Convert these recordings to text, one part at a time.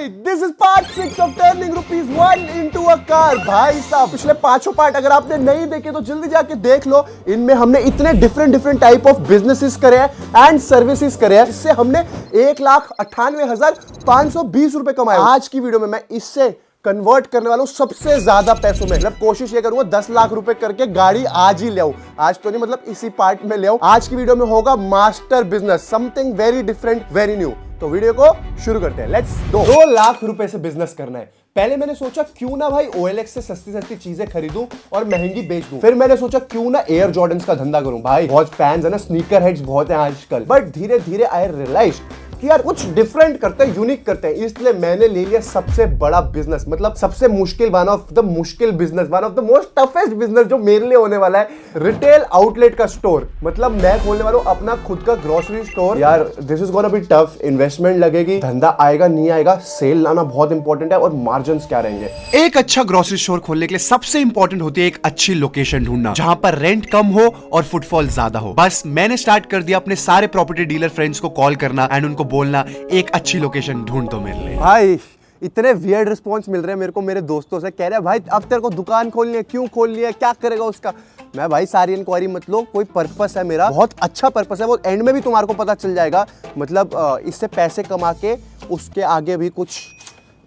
भाई this is part 6 of turning ₹1 into a car। भाई साहब पिछले 5 पार्ट अगर आपने नहीं देखे तो जल्दी जाके देख लो। इनमें हमने इतने डिफरेंट टाइप ऑफ बिजनेसेस करे हैं एंड सर्विसेज करे हैं, इससे हमने 1,98,520 रुपए कमाए। आज की वीडियो में मैं इससे कन्वर्ट करने वाला हूं सबसे ज्यादा पैसों में। मतलब कोशिश ये करूंगा 10 लाख रुपए करके गाड़ी आज ही ले आऊं। आज तो नहीं, मतलब इसी पार्ट में ले आऊं। आज की वीडियो में होगा master business, something very different, very new. तो वीडियो को शुरू करते हैं। Let's go. 2 लाख रुपए से बिजनेस करना है। पहले मैंने सोचा क्यों ना भाई OLX से सस्ती चीजें खरीदूं और महंगी बेच दूं। फिर मैंने सोचा क्यों ना एयर जॉर्डन्स का धंधा करूं। भाई बहुत फैंस है ना, स्नीकर हेड्स बहुत हैं आजकल। बट धीरे धीरे आई रियलाइज कि यार कुछ डिफरेंट करते हैं, यूनिक करते हैं, इसलिए मैंने ले लिया सबसे बड़ा बिजनेस, मतलब सबसे मुश्किल, वन ऑफ द मुश्किल business, one of the most toughest business जो मेरे लिए होने वाला है, रिटेल आउटलेट का स्टोर। मतलब मैं खोलने वाला हूं अपना खुद का ग्रोसरी स्टोर। यार this is gonna be tough, investment लगेगी, धंधा आएगा नहीं आएगा, सेल लाना बहुत इंपॉर्टेंट है, और मार्जिन क्या रहेंगे। एक अच्छा ग्रोसरी स्टोर खोलने के लिए सबसे इंपॉर्टेंट होती है एक अच्छी लोकेशन ढूंढना, जहां पर रेंट कम हो और फुटफॉल ज्यादा हो। बस मैंने स्टार्ट कर दिया अपने सारे प्रॉपर्टी डीलर फ्रेंड्स को कॉल करना एंड उनको बोलना एक अच्छी लोकेशन ढूंढ दो मेरे लिए। भाई इतने वियर्ड रिस्पॉन्स मिल रहे हैं मेरे को मेरे दोस्तों से, कह रहे हैं भाई अब तेरे को दुकान खोलनी है, क्यों खोलनी है, क्या करेगा उसका। मैं भाई सारी इंक्वायरी मत लो, कोई पर्पस है मेरा, बहुत अच्छा पर्पस है, वो एंड में भी तुम्हारे को पता चल जाएगा। मतलब इससे पैसे कमा के उसके आगे भी कुछ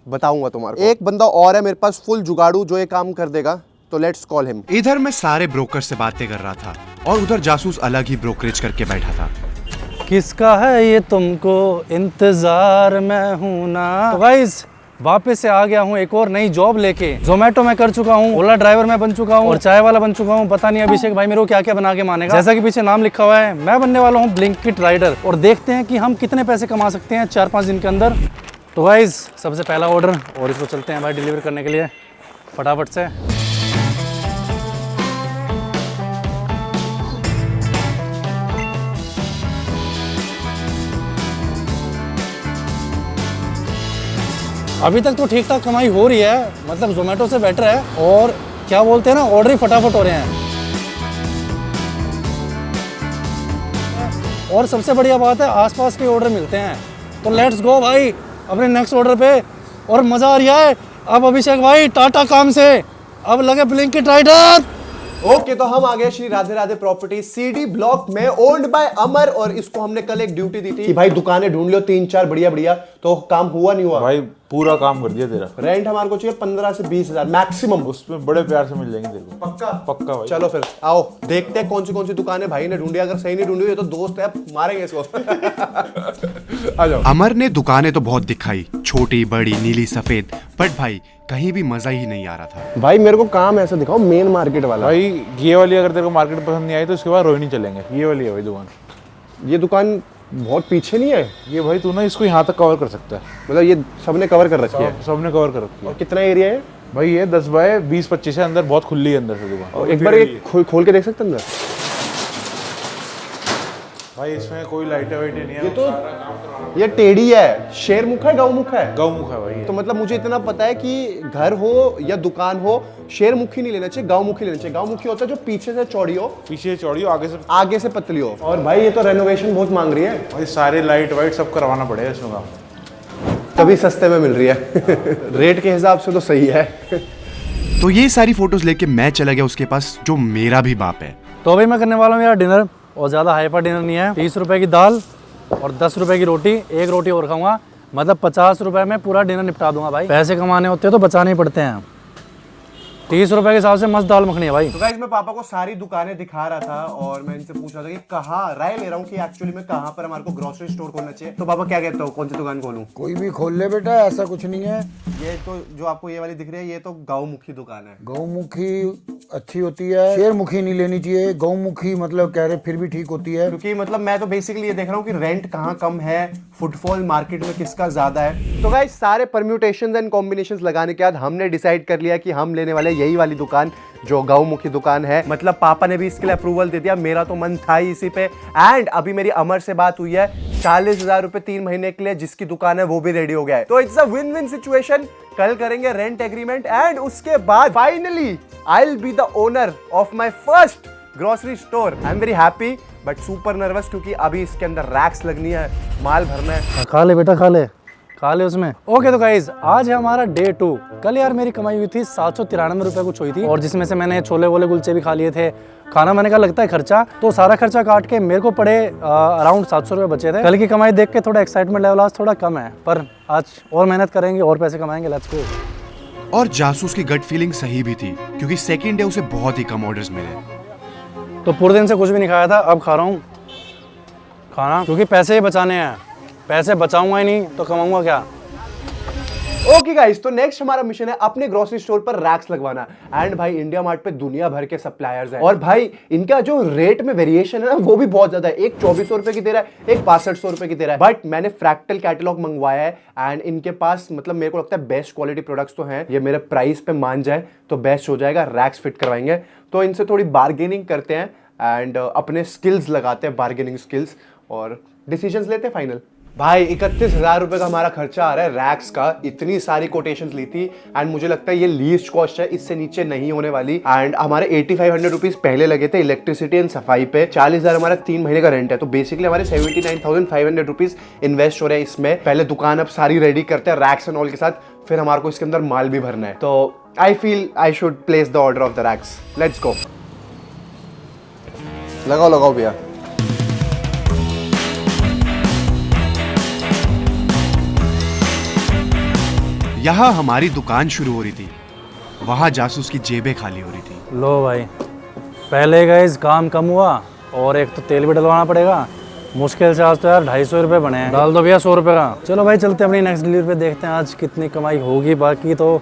बताऊंगा तुम्हारे को। एक बंदा और है मेरे पास फुल जुगाड़ू जो ये काम कर देगा, तो लेट्स कॉल हिम। इधर मैं सारे ब्रोकर से बातें कर रहा था और उधर जासूस अलग ही ब्रोकरेज करके बैठा था। किसका है ये तुमको इंतजार में हूं ना। तो गाइस वापस से आ गया हूँ एक और नई जॉब लेके। जोमेटो में कर चुका हूँ, ओला ड्राइवर में बन चुका हूँ और चाय वाला बन चुका हूँ। पता नहीं अभिषेक भाई मेरे को क्या क्या बना के मानेगा। जैसा कि पीछे नाम लिखा हुआ है, मैं बनने वाला हूँ ब्लिंकिट राइडर, और देखते हैं कि हम कितने पैसे कमा सकते हैं 4-5 दिन के अंदर। तो गाइस सबसे पहला ऑर्डर, और इसको चलते हैं भाई डिलीवर करने के लिए फटाफट से। अभी तक तो ठीक ठाक कमाई हो रही है, मतलब जोमेटो से बेटर है, और क्या बोलते हैं ना, ऑर्डर ही फटाफट हो रहे हैं। और सबसे बढ़िया बात है आसपास के ऑर्डर मिलते हैं। तो लेट्स गो भाई अपने नेक्स्ट ऑर्डर पे, और मज़ा आ रहा है। अब अभिषेक भाई टाटा काम से अब लगे ब्लिंकिट राइडर। ओके तो हम आ गए Shri Radhe Radhe property CD block में, ओन्ड बाय अमर। और इसको हमने कल एक ड्यूटी दी थी कि भाई दुकानें ढूंढ लो 3-4 बढ़िया। तो काम हुआ नहीं हुआ भाई? पूरा काम कर दिया तेरा। रेंट हमारे को चाहिए 15 से 20 हजार मैक्सिमम। उसमें बड़े प्यार से मिल जाएंगे तेरे को। पक्का? पक्का भाई। चलो फिर आओ देखते हैं कौन सी दुकानें भाई ने ढूंढी। अगर सही नहीं ढूंढी ये तो दोस्त है, मारेंगे इसको। आ जाओ। अमर ने दुकानें तो बहुत दिखाई, छोटी बड़ी नीली सफेद, बट भाई कहीं भी मजा ही नहीं आ रहा था। भाई मेरे को काम ऐसा दिखाओ मेन मार्केट वाला। भाई ये वाली अगर तेरे को मार्केट पसंद नहीं आई तो उसके बाद रोहिणी चलेंगे। ये वाली है भाई दुकान। ये दुकान बहुत पीछे नहीं है? ये भाई तू ना इसको यहाँ तक कवर कर सकता है। मतलब ये सबने कवर कर रखी है? सबने कवर कर रखी है। और कितना एरिया है भाई? ये 10 बाय 20-25 है, अंदर बहुत खुली है अंदर से दुकान। और एक बार ये खोल के देख सकते हैं अंदर? भाई इसमें कोई लाइटें वाइटें नहीं है। ये तो ये टेढ़ी है, शेरमुख है गौमुख है? गौमुख है भाई। तो मतलब मुझे इतना पता है कि घर हो या दुकान हो, शेरमुखी नहीं लेना चाहिए, गांवमुखी लेना चाहिए। गांवमुखी होता है जो पीछे से चौड़ी हो, पीछे चौड़ी हो, आगे से पतली हो। और भाई ये तो रेनोवेशन बहुत मांग रही है भाई, सारे लाइट वाइट सब करवाना पड़ेगा इसमें काम। तभी सस्ते में मिल रही है। रेट के हिसाब से तो सही है। तो ये सारी फोटोज लेके मैं चला गया उसके पास, जो मेरा भी बाप है। तो अभी मैं करने वाला हूँ यार डिनर, और ज़्यादा हाइपर डिनर नहीं है। 30 रुपए की दाल और 10 रुपए की रोटी, एक रोटी और खाऊंगा, मतलब 50 रुपए में पूरा डिनर निपटा दूंगा भाई। पैसे कमाने होते हैं तो बचाने ही पड़ते हैं। 30 रुपए के हिसाब से मस्त दाल मखनी है भाई। तो गाइस मैं पापा को सारी दुकानें दिखा रहा था और मैं इनसे पूछ रहा था कि कहाँ, राय ले रहा हूँ कि एक्चुअली में कहाँ पर हमारे को ग्रोसरी स्टोर खोलना चाहिए। तो पापा क्या कहते हो, कौन सी दुकान खोलूँ? कोई भी खोल ले बेटा, ऐसा कुछ नहीं है। ये तो जो आपको ये वाली दिख रही है ये तो गौमुखी दुकान है। गौमुखी अच्छी होती है, शेरमुखी नहीं लेनी चाहिए। गौमुखी मतलब कह रहे फिर भी ठीक होती है, क्योंकि मतलब मैं तो बेसिकली ये देख रहा हूँ कि रेंट कहाँ कम है, फुटफॉल मार्केट में किसका ज्यादा है। तो गाइस सारे परम्यूटेशंस एंड कॉम्बिनेशंस लगाने के बाद हमने डिसाइड कर लिया कि हम लेने वाले यही वाली दुकान जो गौमुखी दुकान है। मतलब पापा ने भी इसके लिए अप्रूवल दे दिया, मेरा तो मन था ही इसी पे। एंड अभी मेरी अमर से बात हुई है, 40,000 रुपए 3 महीने के लिए जिसकी दुकान है वो भी रेडी हो गया है। तो it's a win win situation. कल करेंगे रेंट एग्रीमेंट एंड उसके बाद finally I will be the owner of my first grocery store. I am very happy but super nervous, क्योंकि अभी इसके अंदर रैक्स लगनी है, माल भरना है। खा ले बेटा खा ले, खा ले उसमें। ओके तो गाइज आज है हमारा डे 2। कल यार मेरी कमाई हुई थी 793 रुपए कुछ हुई थी, और जिसमें से मैंने छोले वोले कुलचे भी खा लिए थे। खाना मैंने का लगता है खर्चा, तो सारा खर्चा काट के मेरे को पड़े अराउंड 700 रुपए बचे थे। कल की कमाई देख के थोड़ा एक्साइटमेंट लेवल आज थोड़ा कम है, पर आज और मेहनत करेंगे और पैसे कमाएंगे। Let's go. और जासूस की गट फीलिंग सही भी थी, क्योंकि सेकंड डे उसे बहुत ही कम ऑर्डर्स मिले। तो पूरे दिन से कुछ भी नहीं खाया था, अब खा रहा हूँ खाना, क्योंकि पैसे ही बचाने हैं। पैसे बचाऊंगा ही नहीं तो कमाऊंगा क्या। ओके गाइस, तो नेक्स्ट हमारा मिशन है अपने ग्रोसरी स्टोर पर रैक्स लगवाना। एंड भाई इंडिया मार्ट पे दुनिया भर के सप्लायर्स हैं, और भाई इनका जो रेट में वेरिएशन है ना वो भी बहुत ज्यादा है। एक 2400 रुपए की दे रहा है, एक 6500 रुपए की दे रहा है। बट मैंने फ्रैक्टल कैटलॉग मंगवाया है, एंड इनके पास मतलब मेरे को लगता है बेस्ट क्वालिटी प्रोडक्ट्स तो हैं। ये मेरे प्राइस पे मान जाए तो बेस्ट हो जाएगा। रैक्स फिट करवाएंगे तो इनसे थोड़ी बार्गेनिंग करते हैं एंड अपने स्किल्स लगाते हैं, बार्गेनिंग स्किल्स, और डिसीजंस लेते हैं फाइनल। भाई 31,000 रुपए का हमारा खर्चा आ रहा है रैक्स का। इतनी सारी कोटेशंस ली थी, एंड मुझे लगता है ये लीस्ट कॉस्ट है, इससे नीचे नहीं होने वाली। एंड हमारे 8500 रुपीज पहले लगे थे इलेक्ट्रिसिटी एंड सफाई पे। 40,000 हमारा 3 महीने का रेंट है, तो बेसिकली हमारे 79,500 रुपीज इन्वेस्ट हो रहे हैं इसमें। पहले दुकान अब सारी रेडी करते हैं रैक्स एंड ऑल के साथ, फिर हमारे को इसके अंदर माल भी भरना है। तो I feel I should place the order of the racks. Let's go. लगाओ भैया। यहाँ हमारी दुकान शुरू हो रही थी, वहाँ जासूस की जेबें खाली हो रही थी। लो भाई, पहले गाइस काम कम हुआ, और एक तो तेल भी डलवाना पड़ेगा। मुश्किल से आज तो यार 250 रुपये बने हैं। डाल दो भैया 100 रुपये का। चलो भाई चलते हैं अपनी नेक्स्ट डिलीवरी पे, देखते हैं आज कितनी कमाई होगी। बाकी तो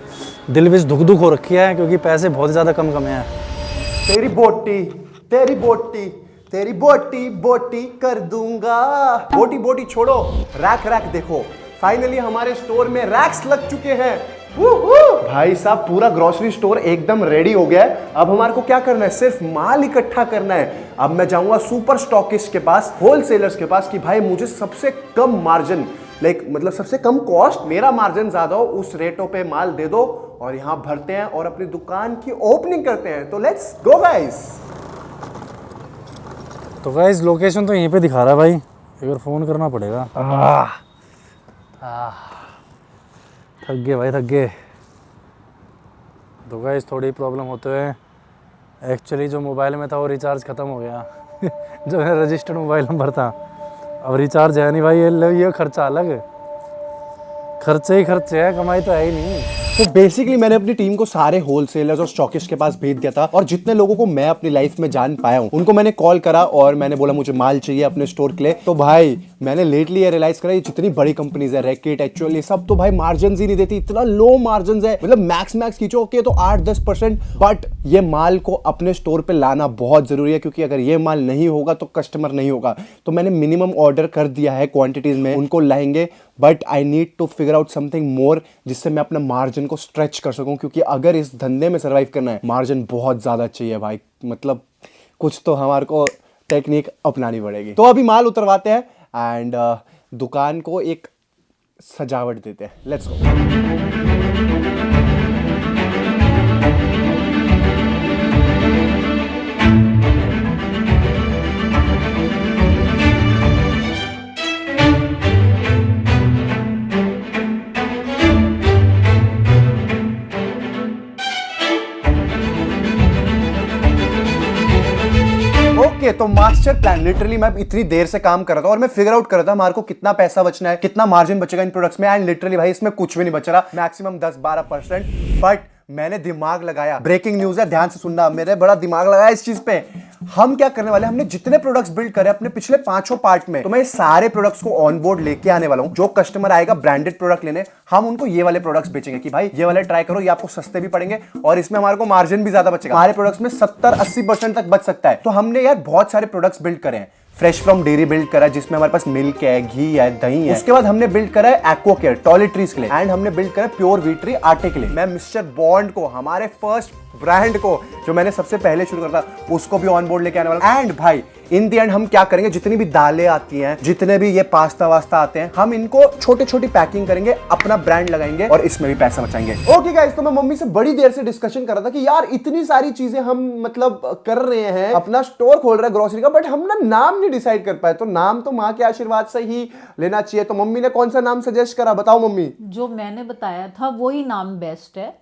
दिल भी धुक धुक हो रखी है, क्योंकि पैसे बहुत ज़्यादा कम कमे हैं। तेरी बोटी तेरी बोटी तेरी बोटी बोटी कर दूंगा। बोटी बोटी छोड़ो, रैक रैक देखो। फाइनली हमारे स्टोर में रैक्स लग चुके हैं। भाई साहब पूरा ग्रोसरी स्टोर एकदम रेडी हो गया है। अब हमारे को क्या करना है, सिर्फ माल इकट्ठा करना है। अब मैं जाऊंगा सुपर स्टॉकिस्ट के पास, होलसेलर्स के पास, कि भाई मुझे सबसे कम मार्जिन, मतलब सबसे कम कॉस्ट, मेरा मार्जिन ज्यादा हो, उस रेटों पे माल दे दो, और यहाँ भरते हैं और अपनी दुकान की ओपनिंग करते हैं। तो लेट्स गो गाइस। तो गाइस लोकेशन तो यहीं पे दिखा रहा है भाई, एक बार फ़ोन करना पड़ेगा। थक गए भाई, थक गए। तो गाइस थोड़ी प्रॉब्लम होते हुए एक्चुअली जो मोबाइल में था वो रिचार्ज ख़त्म हो गया जो है रजिस्टर्ड मोबाइल नंबर था। अब रिचार्ज है नहीं भाई, ये खर्चा अलग, खर्चे ही खर्चे है, कमाई तो है ही नहीं। तो बेसिकली मैंने अपनी टीम को सारे होलसेलर्स और स्टॉकिस्ट के पास भेज दिया था, और जितने लोगों को मैं अपनी लाइफ में जान पाया हूं उनको मैंने कॉल करा और मैंने बोला मुझे माल चाहिए अपने स्टोर के लिए। तो भाई मैंने लेटली ये रियलाइज करा, ये जितनी बड़ी कंपनीज है, रैकेट, एक्चुअल, ये सब तो भाई मार्जिन ही नहीं देती। इतना लो मार्जिन है, मतलब मैक्स खींचो के तो 8-10%। बट ये माल को अपने स्टोर पे लाना बहुत जरूरी है, क्योंकि अगर ये माल नहीं होगा तो कस्टमर नहीं होगा। तो मैंने मिनिमम ऑर्डर कर दिया है क्वांटिटीज में, उनको लाएंगे। But I need to figure out something more, जिससे मैं अपना मार्जिन को स्ट्रेच कर सकूं, क्योंकि अगर इस धंधे में सर्वाइव करना है मार्जिन बहुत ज्यादा चाहिए भाई। मतलब कुछ तो हमारे को टेक्निक अपनानी पड़ेगी। तो अभी माल उतरवाते हैं एंड दुकान को एक सजावट देते हैं। Let's go. ओके, तो मास्टर प्लान, लिटरली मैं इतनी देर से काम कर रहा था और मैं फिगर आउट कर रहा था हमारे को कितना पैसा बचना है, कितना मार्जिन बचेगा इन प्रोडक्ट्स में। एंड लिटरली भाई इसमें कुछ भी नहीं बच रहा, मैक्सिमम 10-12%। बट मैंने दिमाग लगाया, ब्रेकिंग न्यूज है, ध्यान से सुनना, मेरे बड़ा दिमाग लगाया इस चीज पे। हम क्या करने वाले, हमने जितने प्रोडक्ट्स बिल्ड करे अपने पिछले 5 पार्ट में, तो मैं सारे प्रोडक्ट्स को ऑन बोर्ड लेके आने वाला हूं। जो कस्टमर आएगा ब्रांडेड प्रोडक्ट लेने, हम उनको ये वाले प्रोडक्ट्स बेचेंगे कि भाई ये वाले ट्राई करो, ये आपको सस्ते भी पड़ेंगे और इसमें हमारे को मार्जिन भी ज्यादा बचेगा। हमारे प्रोडक्ट्स में 70-80% तक बच सकता है। तो हमने यार बहुत सारे प्रोडक्ट्स बिल्ड करे हैं। फ्रेश फ्रॉम डेयरी बिल्ड करा, जिसमें हमारे पास मिल्क है, घी है, दही है। उसके बाद हमने बिल्ड करा है एक्वा केयर टॉयलेटरीज के लिए, एंड हमने बिल्ड करा है प्योर वीटरी आटे के लिए। मैं मिस्टर बॉन्ड को हमारे फर्स्ट ब्रांड को जो मैंने सबसे पहले शुरू करा था उसको भी ऑन बोर्ड लेके आने वाला। एंड भाई इन दी एंड हम क्या करेंगे, जितनी भी दालें आती हैं, जितने भी ये पास्ता वास्ता आते हैं, हम इनको छोटे छोटी पैकिंग करेंगे, अपना ब्रांड लगाएंगे और इसमें भी पैसा बचाएंगे। ओके गाइस, तो मैं मम्मी से बड़ी देर से डिस्कशन कर रहा था कि यार इतनी सारी चीजें हम मतलब कर रहे हैं, अपना स्टोर खोल रहे हैं ग्रोसरी का, बट हम ना नाम नहीं डिसाइड कर पाए। तो नाम तो माँ के आशीर्वाद से ही लेना चाहिए। तो मम्मी ने कौन सा नाम सजेस्ट करा, बताओ मम्मी। जो मैंने बताया था वही नाम बेस्ट है,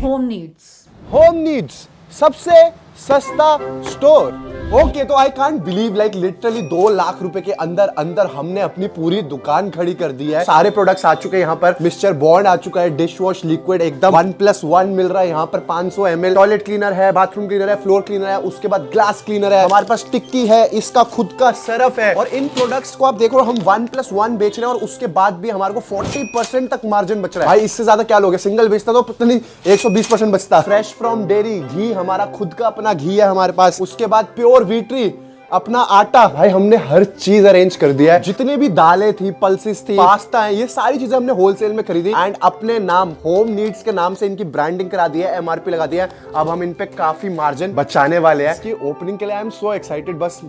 होम नीड्स। होम नीड्स, सबसे सस्ता स्टोर। ओके, तो I can't believe like literally 2 lakh रुपए के अंदर अंदर हमने अपनी पूरी दुकान खड़ी कर दी है। सारे प्रोडक्ट्स आ चुके हैं यहाँ पर। मिस्टर बॉन्ड आ चुका है, डिश वॉश लिक्विड एकदम 1+1 मिल रहा है यहाँ पर 500 ml। टॉयलेट क्लीनर है, बाथरूम क्लीनर है, फ्लोर क्लीनर है, उसके बाद ग्लास क्लीनर है, हमारे पास टिक्की है, इसका खुद का सरफ है। और इन प्रोडक्ट्स को आप देखो, हम 1+1 बेच रहे हैं और उसके बाद भी हमारे को 40% तक मार्जिन बच रहा है। भाई इससे ज्यादा क्या लोगे, सिंगल बेचता तो पता नहीं 120% बचता। फ्रेश फ्रॉम डेयरी घी, हमारा खुद का अपना घी है हमारे पास। उसके बाद प्योर वीट्री, अपना आटा। भाई हमने हर चीज अरेंज कर दिया है। जितनी भी दालें थी, पल्सेस थी, पास्ता है, ये सारी चीजें हमने होलसेल में खरीदी एंड अपने नाम होम नीड्स के नाम से इनकी ब्रांडिंग करा दी है, एमआरपी लगा दिया है। अब हम इन पे काफी मार्जिन बचाने वाले हैं। इसकी ओपनिंग के लिए आई एम सो एक्साइटेड। बस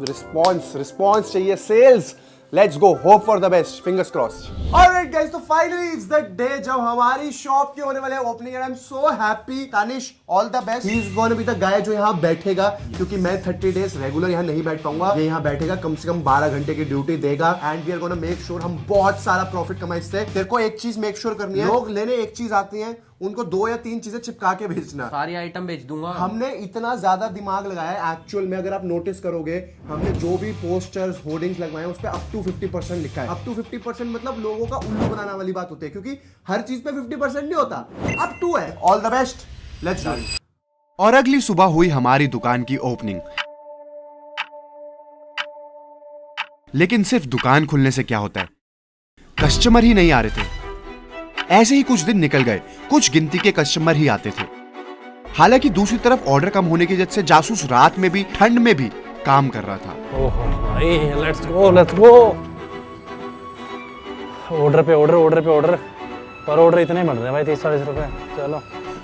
रिस्पॉन्स चाहिए, sales. Let's go, hope for the best, fingers crossed. Alright guys, तो फाइनली इट्स द डे जब हमारी शॉप की होने वाले opening and I am so happy. Tanish, all the best. He is gonna be the guy जो यहाँ बैठेगा, क्योंकि मैं 30 डेज रेगुलर यहाँ नहीं बैठ पाऊंगा। ये यहाँ बैठेगा, कम से कम 12 घंटे की ड्यूटी देगा and we are gonna make sure हम बहुत सारा प्रॉफिट कमाए इससे। तेरे को एक चीज मेक श्योर करनी है, लोग लेने एक चीज आती है, उनको 2 या 3 चीजें चिपका के भेजना। सारी आइटम बेच दूंगा। हमने इतना ज्यादा दिमाग लगाया है एक्चुअल में। अगर आप नोटिस करोगे, हमने जो भी पोस्टर्स, होर्डिंग्स लगवाए हैं उस पे अप टू 50% लिखा है। अप टू 50% मतलब लोगों का उल्लू बनाने वाली बात होती है, क्योंकि हर चीज पे 50% नहीं होता, अप टू है। All the best, let's do. और अगली सुबह हुई हमारी दुकान की ओपनिंग। लेकिन सिर्फ दुकान खुलने से क्या होता है, कस्टमर ही नहीं आ रहे थे। ऐसे ही कुछ दिन निकल गए, कुछ गिनती के कस्टमर ही आते थे। हालांकि दूसरी तरफ ऑर्डर कम होने की वजह से जासूस रात में भी, ठंड में भी काम कर रहा था। ओहो भाई, लेट्स गो। ऑर्डर पे ऑर्डर पर ऑर्डर इतने बढ़ रहे हैं भाई, 30-40 रुपए। चलो,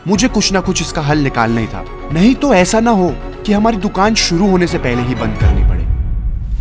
मुझे कुछ ना कुछ इसका हल निकालना ही था, नहीं तो ऐसा ना हो कि हमारी दुकान शुरू होने से पहले ही बंद करनी पड़े।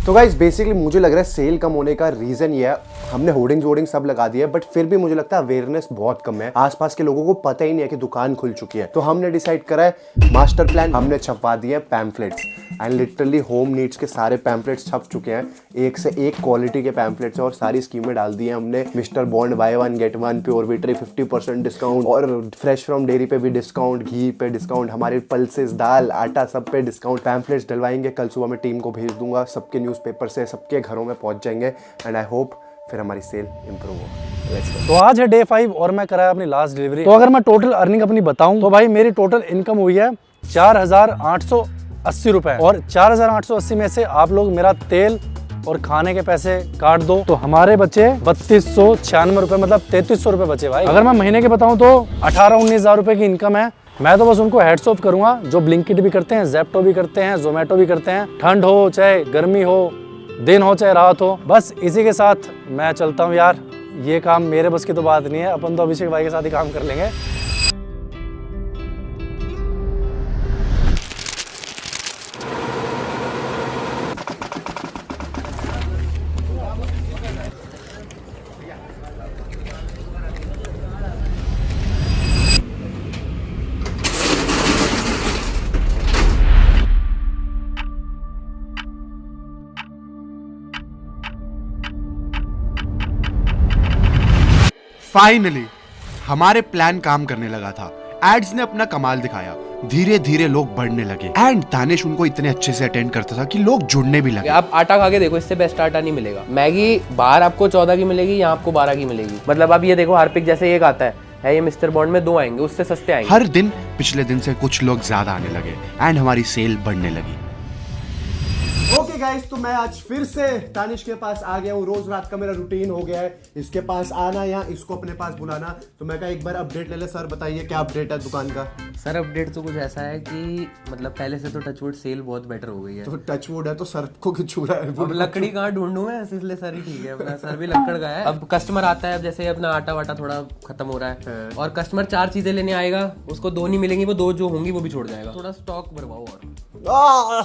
तो गाइस बेसिकली मुझे लग रहा है सेल कम होने का रीजन ये है, हमने होर्डिंग सब लगा दिया है, बट फिर भी मुझे लगता है अवेयरनेस बहुत कम है। आसपास के लोगों को पता ही नहीं है कि दुकान खुल चुकी है। तो हमने डिसाइड करा है मास्टर प्लान, हमने छपवा दिए pamphlets and literally home needs के सारे पैम्फलेट्स छप चुके हैं। एक से एक क्वालिटी के पैम्फलेट्स और सारी स्कीमें डाल दी हैं हमने। Mister Bond buy 1 get 1, pure वीट्री 50% डिस्काउंट और फ्रेश फ्रॉम डेयरी पे भी डिस्काउंट, घी पे डिस्काउंट, हमारे पल्सेस, दाल, आटा सब पे डिस्काउंट। पैम्फलेट्स डलवाएंगे, कल सुबह मैं टीम को भेज दूंगा, सबके न्यूज़पेपर से सबके घरों में पहुंच जाएंगे एंड आई होप फिर हमारी सेल इंप्रूव हो। तो आज है डे 5 और मैं कराया अपनी लास्ट डिलीवरी। तो अगर मैं टोटल अर्निंग अपनी बताऊं तो भाई मेरी टोटल इनकम हुई है 4,880 रुपए। और 4,880 में से आप लोग मेरा तेल और खाने के पैसे काट दो तो हमारे बचे 3,296 रुपए, मतलब 3,300 रुपए बचे भाई। अगर मैं महीने के बताऊं तो 18-19 हज़ार रुपए की इनकम है। मैं तो बस उनको हेड्स ऑफ करूंगा जो ब्लिंकिट भी करते हैं, जेप्टो भी करते हैं, जोमेटो भी करते हैं। ठंड हो चाहे गर्मी हो, दिन हो चाहे रात हो, बस इसी के साथ मैं चलता हूँ यार। ये काम मेरे बस की तो बात नहीं है, अपन तो अभिषेक भाई के साथ ही काम कर लेंगे। फाइनली हमारे प्लान काम करने लगा था। एड्स ने अपना कमाल दिखाया, धीरे धीरे लोग बढ़ने लगे एंड दानिश उनको इतने अच्छे से अटेंड करता था कि लोग जुड़ने भी लगे। आप आटा खा के देखो, इससे बेस्ट आटा नहीं मिलेगा। मैगी बाहर आपको 14 की मिलेगी, यहाँ आपको 12 की मिलेगी। मतलब आप ये देखो, हार्पिक जैसे एक आता है ये मिस्टर बॉन्ड में 2 आएंगे, उससे सस्ते आएंगे। हर दिन पिछले दिन से कुछ लोग ज्यादा आने लगे एंड हमारी सेल बढ़ने लगी। ओके गाइस, तो मैं आज फिर से तानिश के पास आ गया हूँ। रोज रात का मेरा रूटीन हो गया है, इसके पास आना या इसको अपने पास बुलाना। तो मैं कहा एक बार अपडेट ले ले। सर बताइए क्या अपडेट है दुकान का? सर अपडेट तो कुछ ऐसा है कि मतलब पहले से तो टचवुड सेल बहुत बेटर हो गई है। तो टचवुड है तो सर को क्यों छू रहा है? अब लकड़ी कहाँ ढूंढूं मैं, इसलिए सर ही ठीक है। अपना सर भी लकड़ का है। अब कस्टमर आता है, अब जैसे अपना आटा वाटा थोड़ा खत्म हो रहा है और कस्टमर 4 चीजें लेने आएगा, उसको 2 नहीं मिलेंगी, वो 2 जो होंगी वो भी छोड़ जाएगा। थोड़ा स्टॉक भरवाओ। और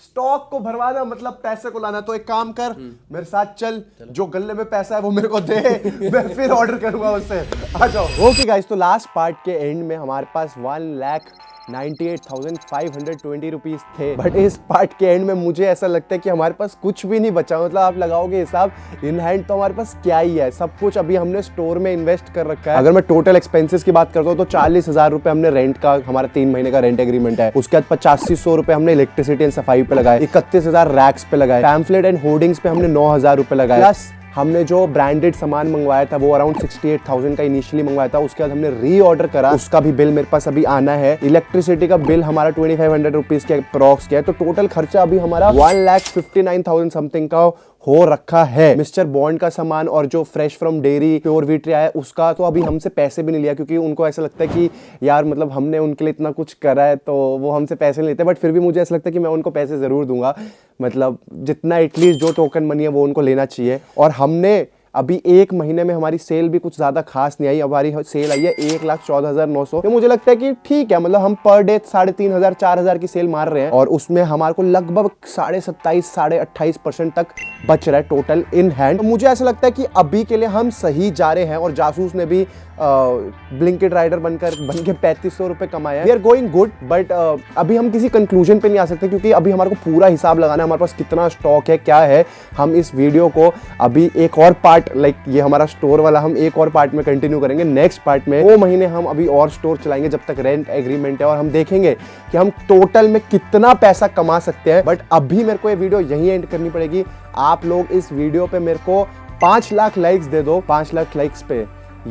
स्टॉक को भरवाना मतलब पैसे को लाना। तो एक काम कर, मेरे साथ चल, जो गल्ले में पैसा है वो मेरे को दे, मैं फिर ऑर्डर करूंगा उससे। आ जाओ। ओके गाइस, तो लास्ट पार्ट के एंड में हमारे पास 1,98,520 रुपीज थे, बट इस पार्ट के एंड में मुझे ऐसा लगता है कि हमारे पास कुछ भी नहीं बचा। मतलब आप लगाओगे हिसाब, इन हैंड तो हमारे पास क्या ही है। सब कुछ अभी हमने स्टोर में इन्वेस्ट कर रखा है। अगर मैं टोटल एक्सपेंसेस की बात करता हूँ तो 40,000 रुपए हमने रेंट का, हमारा 3 महीने का रेंट एग्रीमेंट है। उसके बाद 8500 रुपए हमने इलेक्ट्रिसिटी एंड सफाई पे लगाए, 31,000 रैक्स पे लगाए, पैम्फलेट एंड होर्डिंग्स पे हमने 9,000 रुपए लगाए, प्लस हमने जो ब्रांडेड सामान मंगवाया था वो अराउंड 68,000 का इनिशियली मंगवाया था। उसके बाद हमने री ऑर्डर करा, उसका भी बिल मेरे पास अभी आना है। इलेक्ट्रिसिटी का बिल हमारा 2500 रुपीज के अप्रॉक्स किया है। तो टोटल खर्चा अभी हमारा 1,59,000 समथिंग का हो रखा है। मिस्टर बॉन्ड का सामान और जो fresh from dairy pure wheat आया है उसका तो अभी हमसे पैसे भी नहीं लिया, क्योंकि उनको ऐसा लगता है कि यार मतलब हमने उनके लिए इतना कुछ करा है तो वो हमसे पैसे नहीं लेते। बट फिर भी मुझे ऐसा लगता है कि मैं उनको पैसे जरूर दूंगा। मतलब जितना एटलीस्ट जो टोकन मनी है वो उनको लेना चाहिए। और हमने अभी 1 महीने में हमारी सेल भी कुछ ज्यादा खास नहीं आई। हमारी सेल आई है 1,14,900। तो मुझे लगता है कि ठीक है, मतलब हम पर डे 3,500 4,000 की सेल मार रहे हैं और उसमें हमारे को लगभग 27.5 28% तक बच रहा है टोटल इन हैंड। तो मुझे ऐसा लगता है कि अभी के लिए हम सही जा रहे हैं। और जासूस ने भी ब्लिंकिट राइडर बन के 3500 रुपए कमाए हैं। We are going good, but अभी हम किसी कंक्लूजन पे नहीं आ सकते, क्योंकि अभी हमारे को पूरा हिसाब लगाना है हमारे पास कितना स्टॉक है, क्या है। हम इस वीडियो को अभी एक और पार्ट, लाइक ये हमारा स्टोर वाला, हम एक और पार्ट में कंटिन्यू करेंगे। नेक्स्ट पार्ट में 2 महीने हम अभी और स्टोर चलाएंगे जब तक रेंट एग्रीमेंट है, और हम देखेंगे कि हम टोटल में कितना पैसा कमा सकते हैं। बट अभी मेरे को ये वीडियो यहीं एंड करनी पड़ेगी। आप लोग इस वीडियो पे मेरे को 5 लाख लाइक्स दे दो। 5 लाख लाइक्स पे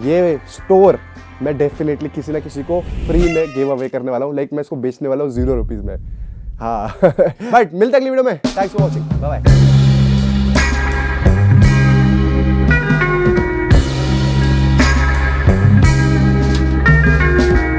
ये स्टोर मैं डेफिनेटली किसी ना किसी को फ्री में गिव अवे करने वाला हूँ। लाइक मैं इसको बेचने वाला हूँ 0 रुपीज में। हाँ बट मिलते अगली वीडियो में। Thanks for watching, bye bye.